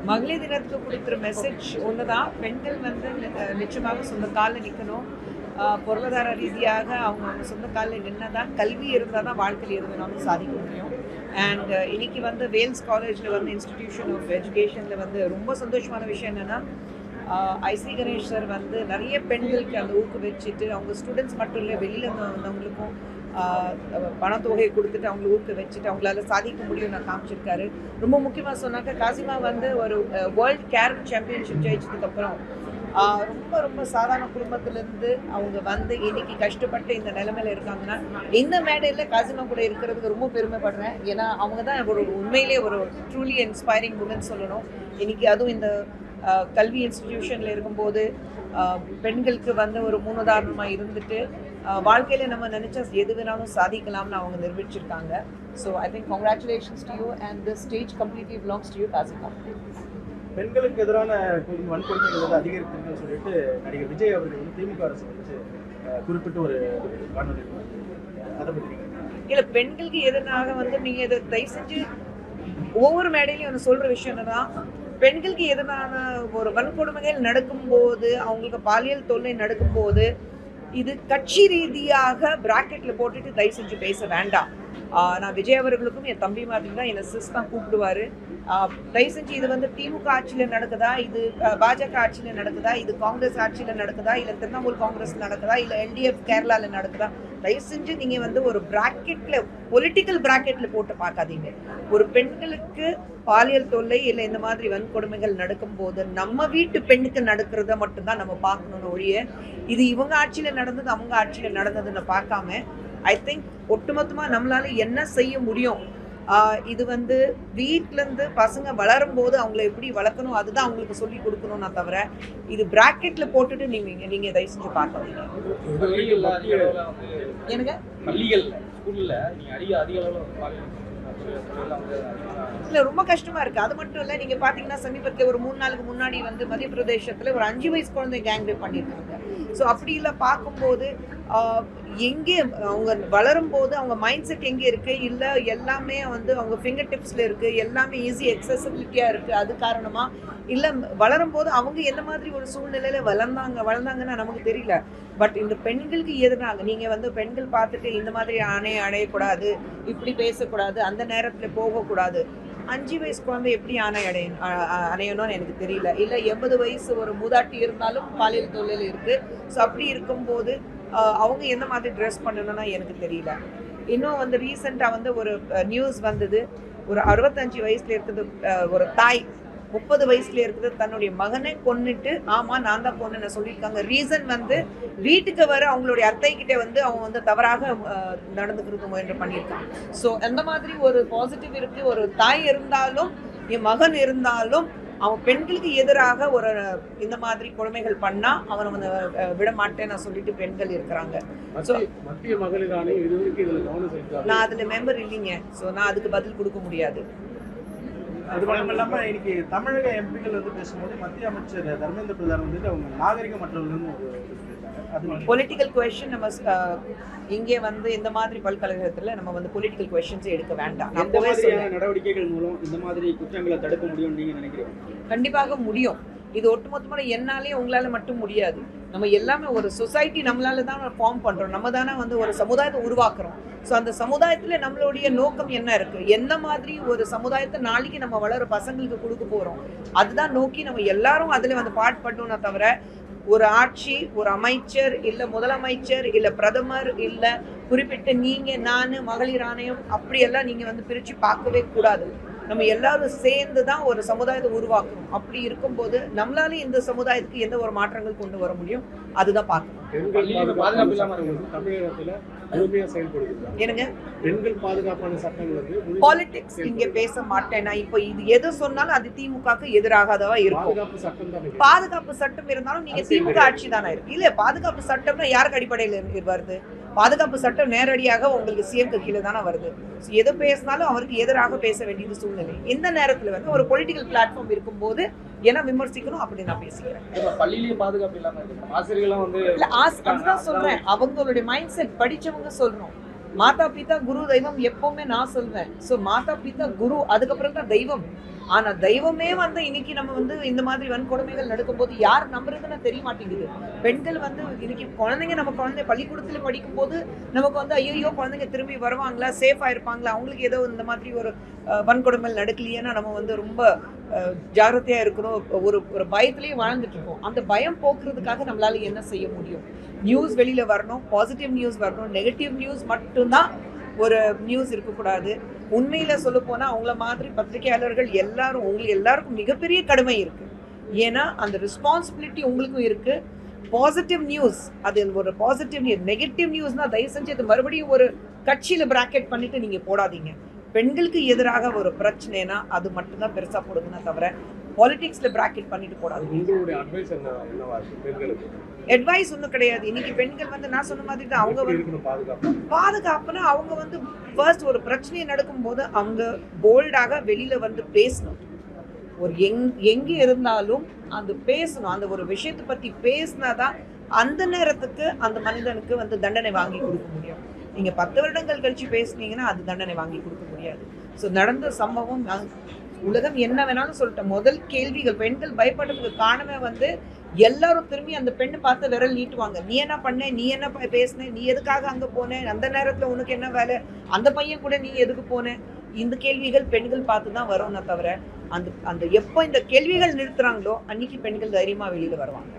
மகளிர் தினத்துக்கு கொடுக்குற மெசேஜ் ஒன்று தான். பெண்கள் வந்து நிச்சயமாக சொந்த காலில் நிற்கணும். பொருளாதார ரீதியாக அவங்க சொந்த காலில் நின்று தான், கல்வி இருந்தால் தான் வாழ்க்கையில் இருந்தாலும் சாதிக்க முடியும். அண்ட் இன்னைக்கு வந்து வேல்ஸ் காலேஜில் வந்து இன்ஸ்டிடியூஷன் ஆஃப் எஜுகேஷனில் வந்து ரொம்ப சந்தோஷமான விஷயம் என்னென்னா, ஐசி கணேஷ் சார் வந்து நிறைய பெண்களுக்கு அந்த ஊக்குவிச்சுட்டு, அவங்க ஸ்டூடெண்ட்ஸ் மட்டும் இல்லை, வெளியில் வந்தவங்களுக்கும் பணத்தொகையை கொடுத்துட்டு அவங்களை ஊக்குவிச்சுட்டு அவங்களால சாதிக்க முடியும் நான் காமிச்சிருக்காரு. ரொம்ப முக்கியமாக சொன்னாக்க, காசிமா வந்து ஒரு வேர்ல்ட் கேரம் சாம்பியன்ஷிப் ஜெயிச்சதுக்கப்புறம் ரொம்ப ரொம்ப சாதாரண குடும்பத்திலேருந்து அவங்க வந்து இன்னைக்கு கஷ்டப்பட்டு இந்த நிலைமையில இருக்காங்கன்னா, இந்த மேடையில் காசிமா கூட இருக்கிறதுக்கு ரொம்ப பெருமைப்படுறேன். ஏன்னா அவங்க தான் ஒரு உண்மையிலே ஒரு ட்ரூலி இன்ஸ்பைரிங் உமன் சொல்லணும். இன்னைக்கு அதுவும் இந்த கல்வி இன்ஸ்டிடியூஷனில் இருக்கும்போது பெண்களுக்கு வந்து ஒரு முன்னுதாரணமாக இருந்துட்டு வாழ்க்கையில் நம்ம நினச்சா எது வேணாலும் சாதிக்கலாம்னு அவங்க நிரூபிச்சிருக்காங்க. So I think congratulations to you and this stage completely belongs to you Kasima. பெண்களுக்கு எதிரான வன்கொடுமைகள் வந்து அதிகரித்துன்னு சொல்லிட்டு நடிகர் விஜய் அவர்கள் வந்து திமுக அரசு வந்து குறிப்பிட்டு ஒரு காணொலி அதை பற்றி இல்லை, பெண்களுக்கு எதிராக வந்து நீங்கள் இதை தயவு செஞ்சு ஒவ்வொரு மேடையிலையும் ஒன்று சொல்கிற விஷயம் என்னன்னா, பெண்களுக்கு எதிரான ஒரு வன்கொடுமைகள் நடக்கும்போது, அவங்களுக்கு பாலியல் தொல்லை நடக்கும்போது, இது கட்சி ரீதியாக பிராக்கெட்டில் போட்டுட்டு தயவு செஞ்சு பேச வேண்டாம். நான் விஜய் அவர்களுக்கும் என் தம்பி மாதிரி தான் என்னை சிஸ் தான் கூப்பிடுவார். தயவு செஞ்சு இது வந்து திமுக ஆட்சியில் நடக்குதா, இது பாஜக ஆட்சியில் நடக்குதா, இது காங்கிரஸ் ஆட்சியில் நடக்குதா, இல்லை திரிணாமுல் காங்கிரஸ் நடக்குதா, இல்லை எல்டிஎஃப் கேரளாவில் நடக்குதா, தயவு செஞ்சு நீங்கள் வந்து ஒரு பிராக்கெட்டில் பொலிட்டிக்கல் பிராக்கெட்டில் போட்டு பார்க்காதீங்க. ஒரு பெண்களுக்கு பாலியல் தொல்லை இல்லை இந்த மாதிரி வன்கொடுமைகள் நடக்கும்போது நம்ம வீட்டு பெண்ணுக்கு நடக்கிறத மட்டும்தான் நம்ம பார்க்கணும்னு ஒழிய, இது இவங்க ஆட்சியில் நடந்தது அவங்க ஆட்சியில் நடந்ததுன்னு பார்க்காம, ஐ திங்க் ஒட்டுமொத்தமாக நம்மளால என்ன செய்ய முடியும், இது வந்து வீட்டிலேருந்து பசங்க வளரும் போது அவங்கள எப்படி வளர்க்கணும் அதுதான் அவங்களுக்கு சொல்லி கொடுக்கணும்னா தவிர, இது பிராக்கெட்டில் போட்டுட்டு நீங்கள் தயவு செஞ்சு பார்க்காதீங்க. எனக்கு இல்லை, ரொம்ப கஷ்டமாக இருக்குது. அது மட்டும் இல்லை, நீங்கள் பார்த்தீங்கன்னா சமீபத்தில் ஒரு 3 நாளுக்கு முன்னாடி வந்து மத்திய பிரதேசத்தில் ஒரு 5 வயசு குழந்தை கேங் ரேப் பண்ணியிருக்காங்க. ஸோ அப்படி இல்லை பார்க்கும்போது எங்கே அவங்க வளரும் போது அவங்க மைண்ட் செட் எங்கே இருக்குது, இல்லை எல்லாமே வந்து அவங்க ஃபிங்கர் டிப்ஸில் இருக்குது, எல்லாமே ஈஸி எக்ஸசிபிலிட்டியாக இருக்குது. அது காரணமாக இல்லை வளரும் போது அவங்க எந்த மாதிரி ஒரு சூழ்நிலையில் வளர்ந்தாங்கன்னா நமக்கு தெரியல. பட் இந்த பெண்களுக்கு எதிராக நீங்கள் வந்து பெண்கள் பார்த்துட்டு இந்த மாதிரி அடையக்கூடாது, இப்படி பேசக்கூடாது, அந்த நேரத்தில் போகக்கூடாது. 5 வயசு குழந்தை எப்படி அணையணும்னு எனக்கு தெரியல. இல்லை 80 வயசு ஒரு மூதாட்டி இருந்தாலும் பாலியல் தொழில் இருக்குது. ஸோ அப்படி இருக்கும்போது அவங்க எந்த மாதிரி ட்ரெஸ் பண்ணணும்னா எனக்கு தெரியல. இன்னும் வந்து ரீசெண்டாக வந்து ஒரு நியூஸ் வந்தது, ஒரு 65 வயசுல இருக்குது ஒரு தாய் 30 வயசுல இருக்குது தன்னுடைய மகனை கொன்னுட்டு, ஆமாம் நான் தான் கொன்னுன்னு சொல்லியிருக்காங்க. ரீசன் வந்து வீட்டுக்கு வர அவங்களுடைய அத்தைக்கிட்டே வந்து அவங்க வந்து தவறாக நடந்துக்கிறது முயன்று பண்ணியிருக்காங்க. ஸோ அந்த மாதிரி ஒரு பாசிட்டிவ் இருக்குது. ஒரு தாய் இருந்தாலும் என் மகன் இருந்தாலும் அவன் பெண்களுக்கு எதிராக ஒரு இந்த மாதிரி கொடுமைகள் பண்ணா அவனை வந்து விட மாட்டேன்னு சொல்லிட்டு பெண்கள் இருக்கிறாங்க. ஸோ மத்திய மகளிர் ஆணையம் இதுவரைக்கும் இதில் கவனம் செலுத்தாது. நான் அதில் மெம்பர் இல்லைங்க. ஸோ நான் அதுக்கு பதில் கொடுக்க முடியாது. அது மட்டும் இல்லாமல் இன்னைக்கு தமிழக எம்பிக்கள் வந்து பேசும்போது மத்திய அமைச்சர் தர்மேந்திர பிரதான் வந்துட்டு அவங்க நாகரிகமற்றவர்கள்னு பொலிட்டிக்கல் கொஸ்டின் நம்ம இங்கே வந்து இந்த மாதிரி பல்கலைக்கழகத்தில் நம்ம வந்து பொலிட்டிக்கல் கொஸ்டின்ஸை எடுக்க வேண்டாம். நடவடிக்கைகள் மூலம் இந்த மாதிரி குற்றங்களை தடுக்க முடியும் நீங்க நினைக்கிறீங்க? கண்டிப்பாக முடியும். இது ஒட்டுமொத்தமான என்னாலே உங்களால் மட்டும் முடியாது. நம்ம எல்லாமே ஒரு சொசைட்டி நம்மளால தான் ஃபார்ம் பண்ணுறோம். நம்ம தானே வந்து ஒரு சமுதாயத்தை உருவாக்குறோம். ஸோ அந்த சமுதாயத்தில் நம்மளுடைய நோக்கம் என்ன இருக்குது, எந்த மாதிரி ஒரு சமுதாயத்தை நாளைக்கு நம்ம வளர பசங்களுக்கு கொடுக்க போகிறோம், அதுதான் நோக்கி நம்ம எல்லாரும் அதில் வந்து பாடுபட்டோம்னா தவிர, ஒரு ஆட்சி, ஒரு அமைச்சர், இல்லை முதலமைச்சர், இல்லை பிரதமர், இல்லை குறிப்பிட்ட நீங்கள் நான் மகளிர் ஆணையம் அப்படியெல்லாம் நீங்கள் வந்து பிரித்து பார்க்கவே கூடாது. நம்ம எல்லாரும் சேர்ந்து தான் ஒரு சமுதாயத்தை உருவாக்கணும். அப்படி இருக்கும்போது நம்மளால இந்த சமுதாயத்துக்கு எந்த ஒரு மாற்றங்கள் கொண்டு வர முடியும் அதுதான் பார்க்கணும். என்னங்க பெண்கள் பாதுகாப்பான சட்டங்கள் பாலிடிக்ஸ் இங்க பேச மாட்டேன். நான் இப்போ இது எது சொன்னாலும் அது திமுகக்கு எதிராகதான் இருக்கும். பாதுகாப்பு சட்டம் இருந்தாலும் நீங்க திமுக ஆட்சி தானே இருக்கு. இல்ல பாதுகாப்பு சட்டம்னா யாருக்கு அடிப்படையில் வருது? பாதுகாப்பு சட்டம் நேரடியாக உங்களுக்கு சிஎம்க்கு கீழே தானே வருது. எது பேசினாலும் அவருக்கு எதிராக பேச வேண்டியது சூழ்நிலை. இந்த நேரத்தில் வந்து ஒரு பொலிட்டிக்கல் பிளாட்ஃபார்ம் இருக்கும்போது என்ன விமர்சிக்கணும் அப்படி நான் பேசிக்கிறேன். பள்ளியிலேயே பாதுகாப்பு இல்லாம ஆசிரியர்கள்லாம் வந்து அதுதான் சொல்றேன். அவங்களுடைய மைண்ட் செட் படிச்சவங்க சொல்றோம். மாதா பிதா குரு தெய்வம் எப்பவுமே நான் சொல்வேன். ஸோ மாதா பிதா குரு, அதுக்கப்புறம் தான் தெய்வம். ஆனா தெய்வமே வந்து இன்னைக்கு நம்ம வந்து இந்த மாதிரி வன்கொடுமைகள் நடக்கும்போது யார் நம்புறதுன்னு தெரிய மாட்டேங்குது. பெண்கள் வந்து இன்னைக்கு குழந்தைங்க நம்ம குழந்தை பள்ளிக்கூடத்துல படிக்கும்போது நமக்கு வந்து ஐயோ குழந்தைங்க திரும்பி வருவாங்களா, சேஃபா இருப்பாங்களா, அவங்களுக்கு ஏதோ இந்த மாதிரி ஒரு வன்கொடுமை நடக்கலையேன்னா நம்ம வந்து ரொம்ப ஜாகிரதையா இருக்கணும். ஒரு ஒரு பயத்திலேயே வாழ்ந்துட்டு இருக்கோம். அந்த பயம் போக்குறதுக்காக நம்மளால என்ன செய்ய முடியும்? நியூஸ் வெளியில வரணும், பாசிட்டிவ் நியூஸ் வரணும். நெகட்டிவ் நியூஸ் மட்டும்தான் ஒரு நியூஸ் இருக்கக்கூடாது. உண்மையில சொல்ல போனா அவங்கள மாதிரி பத்திரிகையாளர்கள் எல்லாரும் உங்களுக்கு எல்லாருக்கும் மிகப்பெரிய கடமை இருக்கு. ஏன்னா அந்த ரெஸ்பான்சிபிலிட்டி உங்களுக்கும் இருக்கு. பாசிட்டிவ் நியூஸ் அது ஒரு பாசிட்டிவ் நியூஸ். நெகட்டிவ் நியூஸ்னா தயவு செஞ்சு அது மறுபடியும் ஒரு கட்சியில பிராக்கெட் பண்ணிட்டு நீங்க போடாதீங்க. பெண்களுக்கு எதிராக ஒரு பிரச்சனைனா அது மட்டும்தான் பெருசா போடுதுன்னா தவிர பாலிடிக்ஸ்ல பிராக்கெட் பண்ணிட்டு போடாதீங்க. உங்களுடைய அட்வைஸ் என்னவா இருக்கு பெண்களுக்கு? அட்வைஸ் ஒன்றும் கிடையாது. இன்னைக்கு பெண்கள் வந்து நான் சொன்ன மாதிரி தான் அவங்க வந்து பாதுகாப்புனா அவங்க வந்து ஃபர்ஸ்ட் ஒரு பிரச்சனை நடக்கும்போது அவங்க போல்டாக வெளியில வந்து பேசணும். ஒரு எங்க இருந்தாலும் அந்த பேசணும். அந்த ஒரு விஷயத்தை பத்தி பேசினாதான் அந்த நேரத்துக்கு அந்த மனிதனுக்கு வந்து தண்டனை வாங்கி கொடுக்க முடியும். நீங்க 10 வருடங்கள் கழிச்சு பேசுனீங்கன்னா அது தண்டனை வாங்கி கொடுக்க முடியாது. ஸோ நடந்த சம்பவம் உலகம் என்ன வேணாலும் சொல்லிட்டேன். முதல் கேள்விகள் பெண்கள் பயப்படுறதுக்கு காரணமே வந்து எல்லாரும் திரும்பி அந்த பெண்ணை பார்த்து விரல் நீட்டுவாங்க. நீ என்ன பண்ண, நீ என்ன பேசுன, நீ எதுக்காக அங்க போன, அந்த நேரத்துல உனக்கு என்ன வேலை, அந்த பையன் கூட நீ எதுக்கு போன, இந்த கேள்விகள் பெண்கள் பார்த்து தான் வரும்னா தவிர அந்த எப்போ இந்த கேள்விகள் நிறுத்துறாங்களோ அன்னைக்கு பெண்கள் தைரியமா வெளியில வருவாங்க.